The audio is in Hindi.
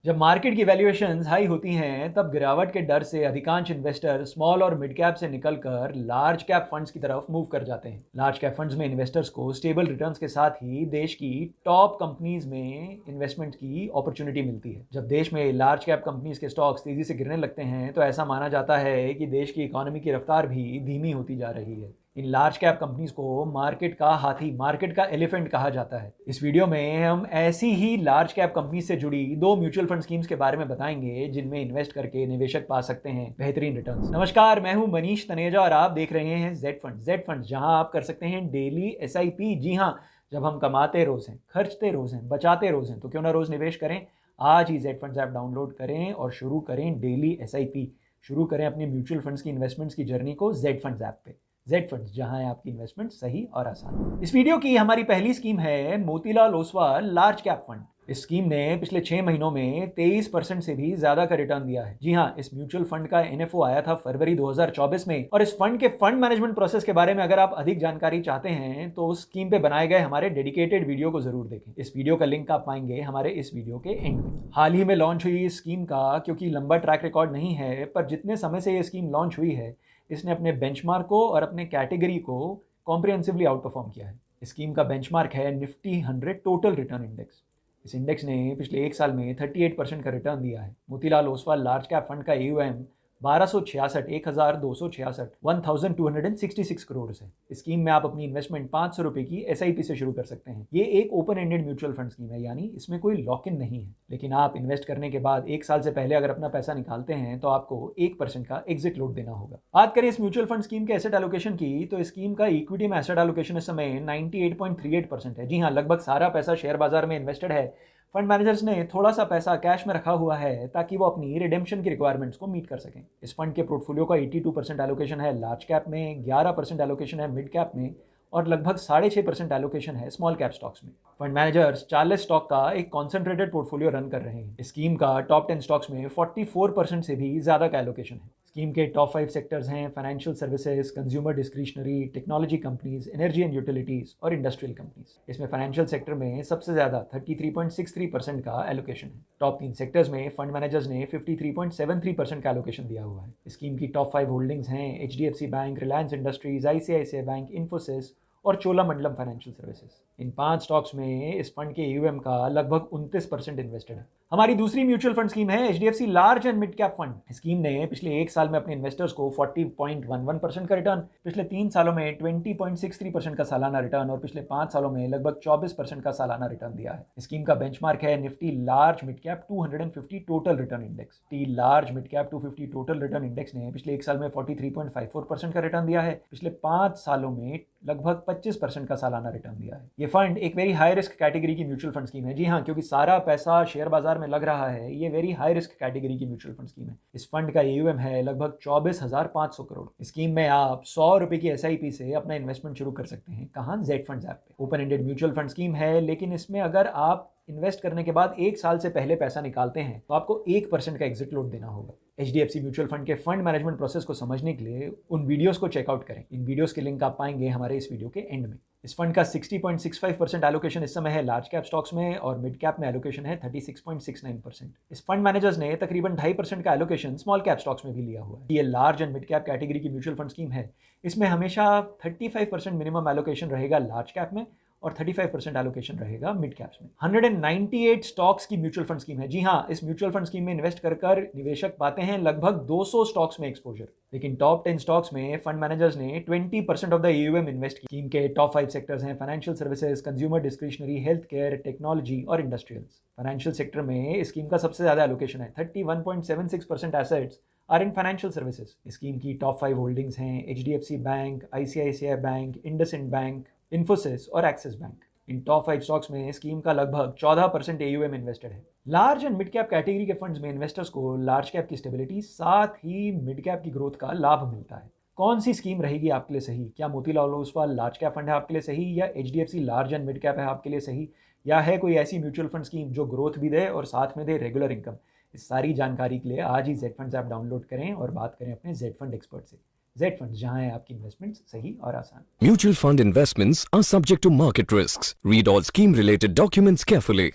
जब मार्केट की वैल्यूएशंस हाई होती हैं तब गिरावट के डर से अधिकांश इन्वेस्टर स्मॉल और मिड कैप से निकलकर लार्ज कैप फंड्स की तरफ मूव कर जाते हैं। लार्ज कैप फंड्स में इन्वेस्टर्स को स्टेबल रिटर्न्स के साथ ही देश की टॉप कंपनीज में इन्वेस्टमेंट की अपॉर्चुनिटी मिलती है। जब देश में लार्ज कैप कंपनीज के स्टॉक्स तेजी से गिरने लगते हैं तो ऐसा माना जाता है कि देश की इकोनॉमी की रफ्तार भी धीमी होती जा रही है। इन लार्ज कैप कंपनीज को मार्केट का हाथी, मार्केट का एलिफेंट कहा जाता है। इस वीडियो में हम ऐसी ही लार्ज कैप कंपनी से जुड़ी दो म्यूचुअल फंड स्कीम्स के बारे में बताएंगे जिनमें इन्वेस्ट करके निवेशक पा सकते हैं बेहतरीन रिटर्न्स। नमस्कार, मैं हूं मनीष तनेजा और आप देख रहे हैं जेड फंड। जेड फंड जहां आप कर सकते हैं डेली एसआईपी। जी हां, जब हम कमाते रोज हैं, खर्चते रोज हैं, बचाते रोज हैं, तो क्यों ना रोज निवेश करें। आज ही जेड फंड ऐप डाउनलोड करें और शुरू करें डेली एसआईपी। शुरू करें अपने म्यूचुअल फंड्स की इन्वेस्टमेंट्स की जर्नी को जेड फंड ऐप पे। जेड फंड्स, जहां है आपकी इन्वेस्टमेंट सही और आसान। इस वीडियो की हमारी पहली स्कीम है Motilal Oswal large cap fund. इस स्कीम ने पिछले 6 महीनों में 23% से भी ज्यादा का रिटर्न दिया है। जी हां, इस म्यूचुअल फंड का एनएफओ आया था फरवरी 2024 में। और इस फंड के फंड मैनेजमेंट प्रोसेस के बारे में अगर आप अधिक जानकारी चाहते हैं तो उस स्कीम पे बनाए गए हमारे डेडिकेटेड वीडियो को जरूर देखें। इस वीडियो का लिंक आप पाएंगे हमारे इस वीडियो के एंड में। हाल ही में लॉन्च हुई इस स्कीम का क्योंकि लंबा ट्रैक रिकॉर्ड नहीं है, पर जितने समय से ये स्कीम लॉन्च हुई है इसने अपने बेंचमार्क को और अपने कैटेगरी को कॉम्प्रिहेंसिवली आउट परफॉर्म किया है। इस स्कीम का बेंचमार्क है निफ्टी 100 टोटल रिटर्न इंडेक्स। इस इंडेक्स ने पिछले एक साल में 38% का रिटर्न दिया है। Motilal Oswal large cap fund का AUM 1266 करोड़ है। इस स्कीम में आप अपनी इन्वेस्टमेंट 500 रुपए की SIP से शुरू कर सकते हैं। ये एक open ended mutual fund scheme है, यानी इसमें कोई लॉक इन नहीं है। लेकिन आप इन्वेस्ट करने के बाद एक साल से पहले अगर अपना पैसा निकालते हैं तो आपको 1% का एग्जिट लोड देना होगा। बात करें इस म्यूचुअल फंड स्कीम के एसेट एलोकेशन की, तो इस स्कीम का इक्विटी में एसेट एलोकेशन इस समय 98.38% है। जी हाँ, लगभग सारा पैसा शेयर बाजार में इन्वेस्टेड है। फंड मैनेजर्स ने थोड़ा सा पैसा कैश में रखा हुआ है ताकि वो अपनी रिडेम्पशन की रिक्वायरमेंट्स को मीट कर सकें। इस फंड के पोर्टफोलियो का 82% एलोकेशन है लार्ज कैप में, 11% एलोकेशन है मिड कैप में और लगभग 6.5% एलोकेशन है स्मॉल कैप स्टॉक्स में। फंड मैनेजर्स 40 स्टॉक का एक कॉन्सेंट्रेटेड पोर्टफोलियो रन कर रहे हैं। इस स्कीम का टॉप 10 स्टॉक्स में 44% से भी ज्यादा का एलोकेशन है। स्कीम के टॉप 5 सेक्टर्स हैं financial services, consumer discretionary, technology companies, energy and utilities और इंडस्ट्रियल कंपनीज। इसमें फाइनेंशियल सेक्टर में सबसे ज्यादा 33.63% का एलोकेशन है। टॉप 3 सेक्टर्स में फंड मैनेजर्स ने 53.73% का एलोकेशन दिया हुआ है। स्कीम की टॉप 5 होल्डिंग्स हैं HDFC bank, Reliance industries, ICICI bank, Infosys और चोलामंडलम फाइनेंशियल सर्विसेज। इन 5 स्टॉक्स में इस फंड के AUM का लगभग 29% इन्वेस्टेड है। हमारी दूसरी म्यूचुअल फंड स्कीम है HDFC large and mid cap fund. Scheme ने पिछले एक साल में अपने इन्वेस्टर्स को 40.11% का रिटर्न, पिछले 3 सालों में 20.63% का सालाना रिटर्न और पिछले 5 सालों में लगभग 24% का सालाना रिटर्न दिया है। स्कीम का बेंचमार्क है Nifty large mid cap 250 total return index. T large mid cap 250 total return index ने पिछले एक साल में 43.54% का रिटर्न दिया है। पिछले 5 सालों में लगभग 25% का सालाना रिटर्न दिया है। ये फंड एक वेरी हाई रिस्क कैटेगरी की म्यूचुअल फंड स्कीम है। जी हाँ, क्योंकि सारा पैसा शेयर बाजार में लग रहा है, ये वेरी हाई रिस्क कैटेगरी की म्यूचुअल फंड स्कीम है। इस फंड का AUM है लगभग 24,500 करोड़। स्कीम में आप 100 रुपए की SIP से अपना इन्वेस्टमेंट शुरू कर सकते हैं। कहाँ? जेड फंड ऐप पे। Open ended mutual fund scheme है, लेकिन इसमें अगर आप इन्वेस्ट करने के बाद एक साल से पहले पैसा निकालते हैं तो आपको 1% का एग्जिट लोड देना होगा। HDFC म्यूचुअल फंड के फंड मैनेजमेंट प्रोसेस को समझने के लिए उन वीडियोस को चेकआउट करें। इन वीडियोस के लिंक आप पाएंगे हमारे इस वीडियो के एंड में। इस फंड का 60.65% एलोकेशन इस समय है लार्ज कैप स्टॉक्स में और मिड कैप में एलोकेशन है 36.69%। इस फंड मैनेजर्स ने तकरीबन 2.5% का एलोकेशन स्मॉल कैप स्टॉक्स में भी लिया हुआ है। ये large and mid cap category की म्यूचुअल फंड स्कीम है। इसमें हमेशा 35% मिनिमम एलोकेशन रहेगा लार्ज कैप में और 35% एलोकेशन रहेगा मिड कैप्स में। 198 स्टॉक्स की म्यूचुअल फंड स्कीम है। जी हाँ, इस म्यूचुअल फंड स्कीम में इन्वेस्ट कर निवेशक पाते हैं लगभग 200 स्टॉक्स में एक्सपोजर। लेकिन टॉप 10 स्टॉक्स में फंड मैनेजर्स ने 20% ऑफ द AUM इन्वेस्ट की। स्कीम के टॉप 5 सेक्टर्स हैं financial services, consumer discretionary, health care, technology और इंडस्ट्रियल्स। फाइनेंशियल सेक्टर में स्कीम का सबसे ज्यादा एलोकेशन है। 31.76% assets are in financial services. Scheme की टॉप 5 होल्डिंग्स हैं HDFC bank, ICICI bank, IndusInd bank, Infosys और एक्सिस बैंक। इन टॉप 5 स्टॉक्स में स्कीम का लगभग 14% AUM इन्वेस्टेड है। Large and mid cap category के फंड्स में इन्वेस्टर्स को लार्ज कैप की स्टेबिलिटी साथ ही मिड कैप की ग्रोथ का लाभ मिलता है। कौन सी स्कीम रहेगी आपके लिए सही? क्या Motilal Oswal large cap fund है आपके लिए सही, या HDFC large and mid cap है आपके लिए सही, या है कोई ऐसी म्यूचुअल फंड स्कीम जो ग्रोथ भी दे और साथ में दे रेगुलर इनकम? इस सारी जानकारी के लिए आज ही जेड फंड ऐप डाउनलोड करें और बात करें अपने जेड फंड एक्सपर्ट से। जेड फंड, जहां है आपकी इन्वेस्टमेंट सही और आसान। Mutual fund investments are subject to market risks. Read all scheme related documents carefully.